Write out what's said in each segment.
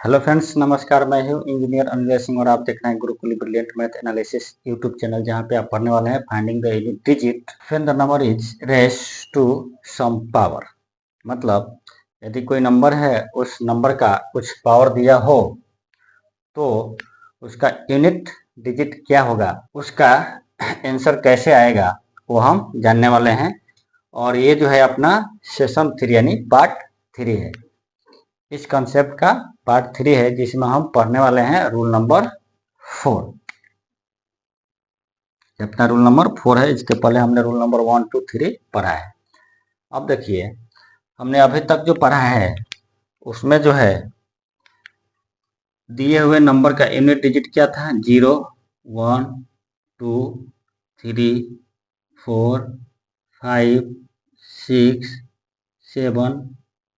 Hello friends, नमस्कार। मैं हूं इंजीनियर अनिल सिंह और आप देख रहे हैं Gurukul brilliant math analysis YouTube channel, जहां पे आप पढ़ने वाले हैं finding the unit digit when the number is raise to some power. मतलब यदि कोई नंबर है, उस नंबर का कुछ पावर दिया हो तो उसका यूनिट डिजिट क्या होगा, उसका आंसर कैसे आएगा, वो हम जानने वाले हैं। और ये जो है अपना सेशन 3 यानी पार्ट 3 है। इस कॉन्सेप्ट का पार्ट 3 है, जिसमें हम पढ़ने वाले हैं रूल नंबर 4। अपना रूल नंबर 4 है। इसके पहले हमने रूल नंबर 1, 2, 3 पढ़ा है। अब देखिए, हमने अभी तक जो पढ़ा है उसमें जो है दिए हुए नंबर का यूनिट डिजिट क्या था? 0, 1, 2, 3, 4, 5, 6, 7,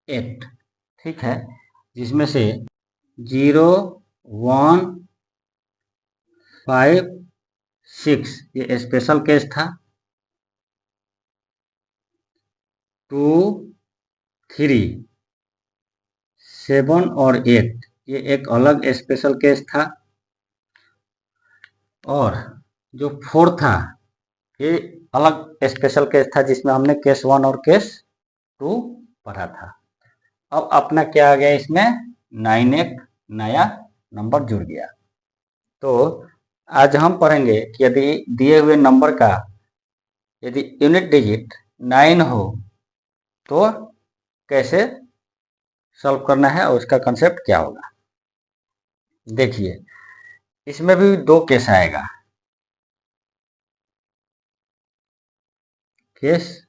8। ठीक है, जिसमें से 0, 1, 5, 6 ये स्पेशल केस था। 2, 3, 7 और 8 ये एक अलग स्पेशल केस था। और जो 4 था ये अलग स्पेशल केस था, जिसमें हमने केस 1 और केस 2 पढ़ा था। अब अपना क्या आ गया, इसमें 9 एक नया नंबर जुड़ गया। तो आज हम पढ़ेंगे कि यदि दिए हुए नंबर का यदि यूनिट डिजिट 9 हो तो कैसे सॉल्व करना है और उसका कंसेप्ट क्या होगा। देखिए, इसमें भी 2 केस आएगा, केस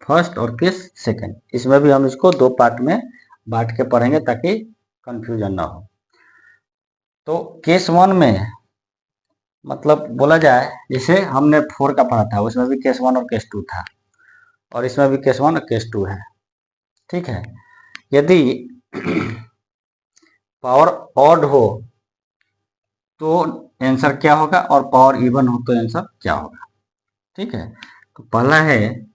फर्स्ट और केस सेकंड। इसमें भी हम इसको 2 पार्ट में बांट के पढ़ेंगे ताकि कंफ्यूजन ना हो। तो केस 1 में मतलब बोला जाए, जैसे हमने 4 का पढ़ा था, उसमें भी केस 1 और केस 2 था, और इसमें भी केस 1 और केस 2 है। ठीक है, यदि पावर ऑड हो तो आंसर क्या होगा, और पावर इवन हो तो आंसर क्या होगा। ठीक है, तो पहला है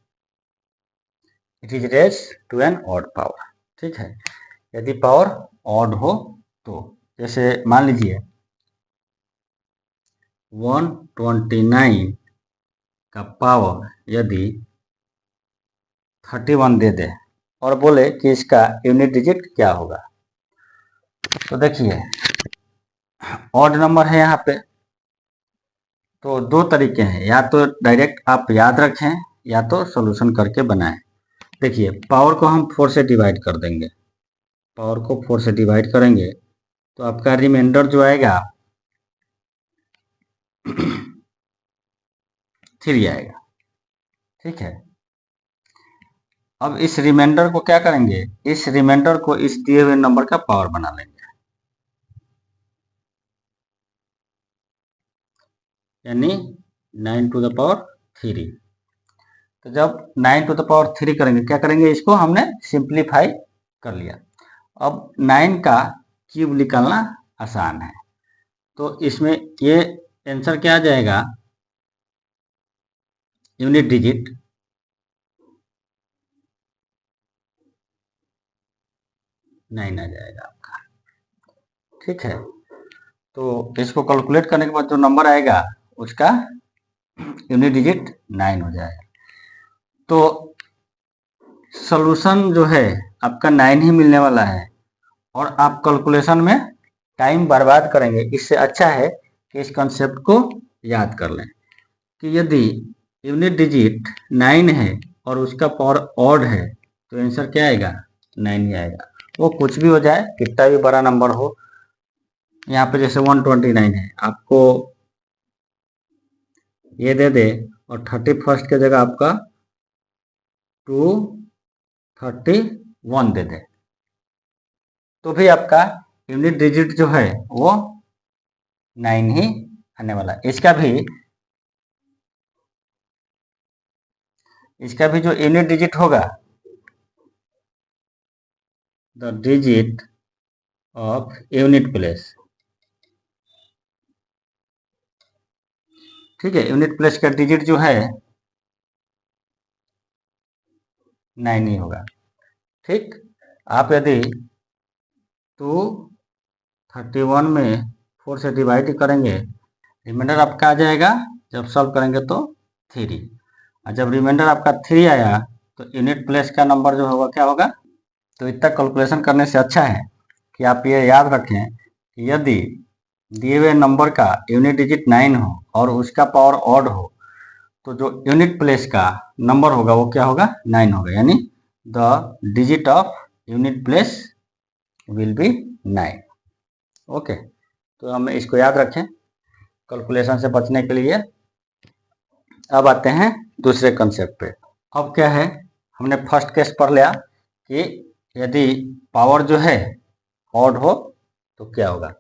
it is raise to an odd power. ठीक है, यदि पावर ऑड हो तो जैसे मान लीजिए 129 का पावर यदि 31 दे दे और बोले कि इसका यूनिट डिजिट क्या होगा, तो देखिए ऑड नंबर है यहाँ पे, तो 2 तरीके हैं, या तो डायरेक्ट आप याद रखें या तो सॉल्यूशन करके बनाएं। देखिए, पावर को हम 4 से डिवाइड कर देंगे। पावर को 4 से डिवाइड करेंगे तो आपका रिमाइंडर जो आएगा 3 आएगा। ठीक है, अब इस रिमाइंडर को क्या करेंगे, इस रिमाइंडर को इस दिए हुए नंबर का पावर बना लेंगे, यानी 9 टू द पावर 3। तो जब 9 टू द पावर 3 करेंगे, क्या करेंगे, इसको हमने सिंप्लीफाई कर लिया। अब 9 का क्यूब निकालना आसान है, तो इसमें ये आंसर क्या आ जाएगा, यूनिट डिजिट 9 आ जाएगा आपका। ठीक है, तो इसको कैलकुलेट करने के बाद जो नंबर आएगा उसका यूनिट डिजिट 9 हो जाएगा। तो सॉल्यूशन जो है आपका 9 ही मिलने वाला है, और आप कैलकुलेशन में टाइम बर्बाद करेंगे। इससे अच्छा है कि इस कंसेप्ट को याद कर लें कि यदि यूनिट डिजिट 9 है और उसका पावर ऑड है तो आंसर क्या आएगा, 9 ही आएगा। वो कुछ भी हो जाए, कितना भी बड़ा नंबर हो। यहाँ पे जैसे 129 है, आपको ये दे दे और 31 के जगह आपका 231 दे दे, तो भी आपका यूनिट डिजिट जो है वो 9 ही आने वाला है। इसका भी जो यूनिट डिजिट होगा, the digit of unit place. ठीक है, यूनिट प्लेस का डिजिट जो है 9 ही होगा। ठीक, आप यदि 2 31 में 4 से डिवाइड करेंगे, रिमाइंडर आपका आ जाएगा, जब सॉल्व करेंगे तो 3। और जब रिमाइंडर आपका 3 आया तो यूनिट प्लेस का नंबर जो होगा क्या होगा। तो इतना कैलकुलेशन करने से अच्छा है कि आप ये याद रखें कि यदि दिए हुए नंबर का यूनिट डिजिट 9 हो और उसका पावर ऑड हो, तो जो यूनिट प्लेस का नंबर होगा वो क्या होगा, 9 होगा, यानी the digit of unit place will be 9। Okay, तो हम इसको याद रखें कैलकुलेशन से बचने के लिए। अब आते हैं दूसरे कंसेप्ट पे। अब क्या है, हमने फर्स्ट केस पढ़ लिया कि यदि पावर जो है ऑड हो तो क्या होगा,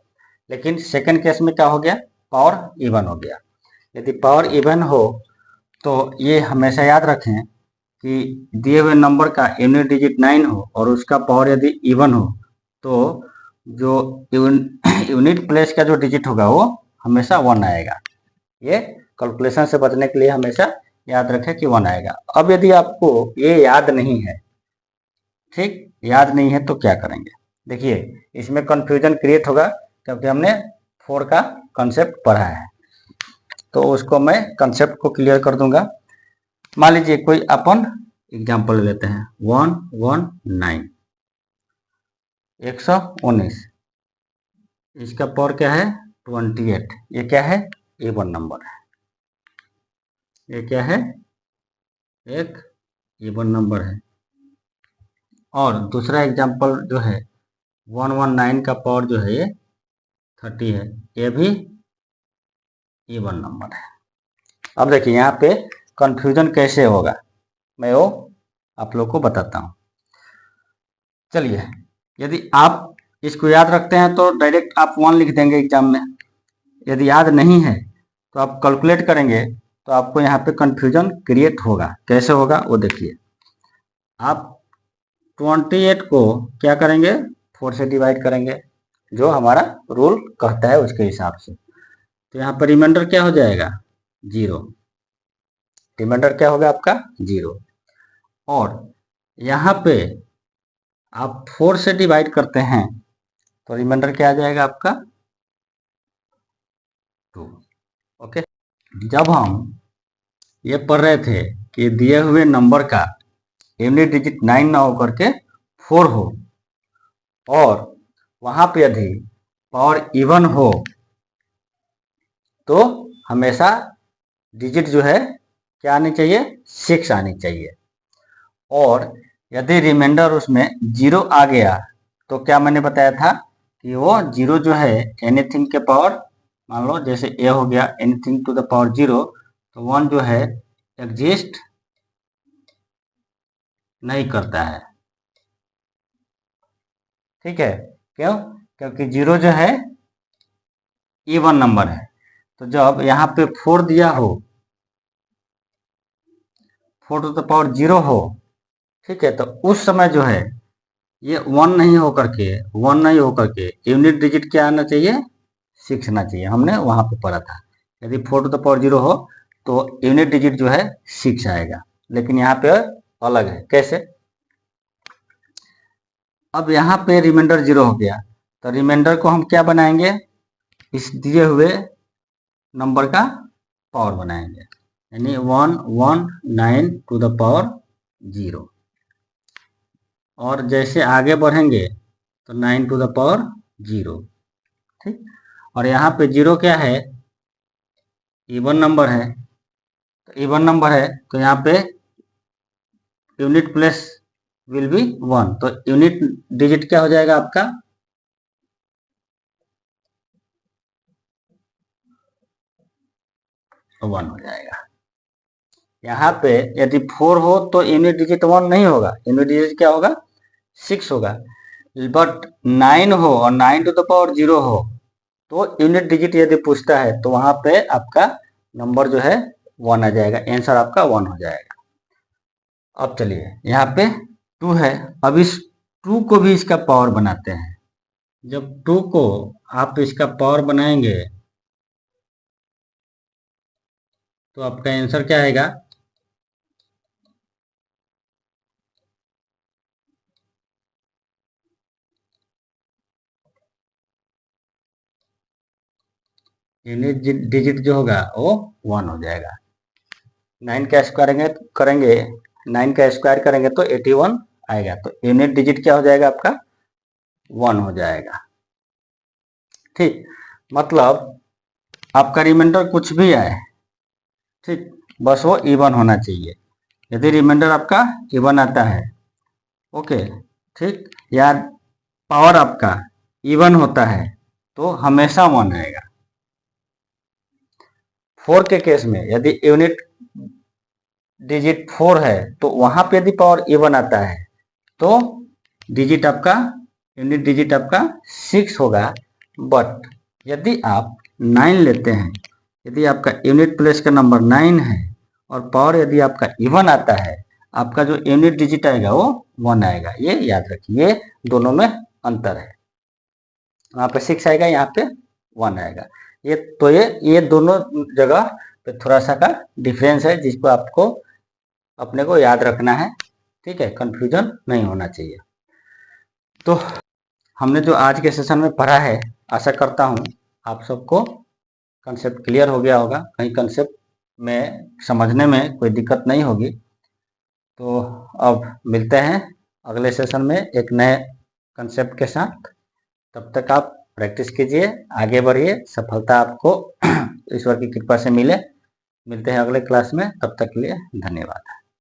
लेकिन सेकंड केस में क्या हो गया, पावर इवन हो गया। यदि पावर इवन हो तो ये हमेशा याद रखें कि दिए हुए नंबर का यूनिट डिजिट 9 हो और उसका पावर यदि इवन हो, तो जो यूनिट प्लेस का जो डिजिट होगा वो हमेशा 1 आएगा। ये कैलकुलेशन से बचने के लिए हमेशा याद रखें कि 1 आएगा। अब यदि आपको ये याद नहीं है, ठीक, याद नहीं है तो क्या करेंगे, देखिए इसमें कंफ्यूजन क्रिएट होगा क्योंकि हमने 4 का कंसेप्ट पढ़ा है। तो उसको मैं कंसेप्ट को क्लियर कर दूंगा। मान लीजिए कोई अपन एग्जाम्पल लेते हैं 119, 119, इसका पावर क्या है 28। ये क्या है, इवन नंबर है, ये क्या है, एक इवन नंबर है। और दूसरा एग्जाम्पल जो है 119 का पावर जो है ये 30 है, ये भी इवन नंबर है। अब देखिए यहाँ पे कंफ्यूजन कैसे होगा, मैं वो आप लोग को बताता हूँ। चलिए, यदि आप इसको याद रखते हैं तो डायरेक्ट आप 1 लिख देंगे एग्जाम में। यदि याद नहीं है तो आप कैलकुलेट करेंगे तो आपको यहाँ पे कंफ्यूजन क्रिएट होगा। कैसे होगा वो देखिए, आप 28 को क्या करेंगे, 4 से डिवाइड करेंगे, जो हमारा रूल कहता है उसके हिसाब से। तो यहाँ पर रिमाइंडर क्या हो जाएगा, 0। रिमाइंडर क्या होगा आपका, 0। और यहाँ पे आप 4 से डिवाइड करते हैं तो रिमाइंडर क्या आ जाएगा आपका, 2। ओके, जब हम ये पढ़ रहे थे कि दिए हुए नंबर का यूनिट डिजिट 9 ना होकर के 4 हो और वहां पे यदि पावर इवन हो तो हमेशा डिजिट जो है क्या आनी चाहिए, 6 आनी चाहिए। और यदि रिमाइंडर उसमें 0 आ गया तो क्या मैंने बताया था कि वो 0 जो है एनीथिंग के पावर, मान लो जैसे ए हो गया एनीथिंग टू द पावर 0, तो 1 जो है एग्जिस्ट नहीं करता है। ठीक है, क्यों, क्योंकि 0 जो है इवन नंबर है। तो जब यहाँ पे 4 दिया हो, 4 टू द पावर 0 हो, ठीक है, तो उस समय जो है ये 1 नहीं होकर के, 1 नहीं होकर के यूनिट डिजिट क्या आना चाहिए, 6 आना चाहिए। हमने वहां पे पढ़ा था यदि 4 टू द पावर 0 हो तो यूनिट डिजिट जो है 6 आएगा, लेकिन यहाँ पे अलग है। कैसे, अब यहाँ पे रिमाइंडर 0 हो गया तो रिमाइंडर को हम क्या बनाएंगे, इस दिए हुए नंबर का पावर बनाएंगे, यानी 119 टू द पावर 0। और जैसे आगे बढ़ेंगे तो 9 टू द पावर 0। ठीक, और यहाँ पे 0 क्या है, इवन नंबर है। तो इवन नंबर है तो यहाँ पे यूनिट प्लेस विल बी 1, तो यूनिट डिजिट क्या हो जाएगा आपका, 1 हो जाएगा। यहाँ पे यदि 4 हो तो यूनिट डिजिट 1 नहीं होगा, यूनिट डिजिट क्या होगा, 6 होगा। बट 9 हो और 9 टू द पावर 0 हो तो यूनिट डिजिट यदि पूछता है तो वहां पे आपका नंबर जो है 1 आ जाएगा, आंसर आपका 1 हो जाएगा। अब चलिए यहाँ पे 2 है, अब इस 2 को भी इसका पावर बनाते हैं। जब 2 को आप इसका पावर बनाएंगे तो आपका आंसर क्या आएगा, यूनिट डिजिट जो होगा वो 1 हो जाएगा। 9 का स्क्वायर करेंगे 9 का स्क्वायर करेंगे तो 81 आएगा, तो यूनिट डिजिट क्या हो जाएगा आपका 1 हो जाएगा। ठीक, मतलब आपका रिमाइंडर कुछ भी आए, ठीक, बस वो इवन होना चाहिए। यदि रिमाइंडर आपका इवन आता है, ओके, ठीक, या पावर आपका इवन होता है तो हमेशा 1 आएगा। 4 के केस में यदि यूनिट डिजिट 4 है तो वहां पे यदि पावर इवन आता है तो डिजिट आपका यूनिट डिजिट आपका 6 होगा। बट यदि आप 9 लेते हैं, यदि आपका यूनिट प्लेस का नंबर 9 है और पावर यदि आपका इवन आता है, आपका जो यूनिट डिजिट आएगा वो 1 आएगा। ये याद रखिए, ये दोनों में अंतर है। वहाँ पे 6 आएगा, यहाँ पे 1 आएगा। ये दोनों जगह पे थोड़ा सा का डिफरेंस है जिसको आपको अपने को याद रखना है। ठीक है, कंफ्यूजन नहीं होना चाहिए। तो हमने जो आज के सेशन में पढ़ा है, आशा करता हूँ आप सबको कंसेप्ट क्लियर हो गया होगा, कहीं कंसेप्ट में समझने में कोई दिक्कत नहीं होगी। तो अब मिलते हैं अगले सेशन में एक नए कंसेप्ट के साथ। तब तक आप प्रैक्टिस कीजिए, आगे बढ़िए, सफलता आपको ईश्वर की कृपा से मिले। मिलते हैं अगले क्लास में, तब तक के लिए धन्यवाद।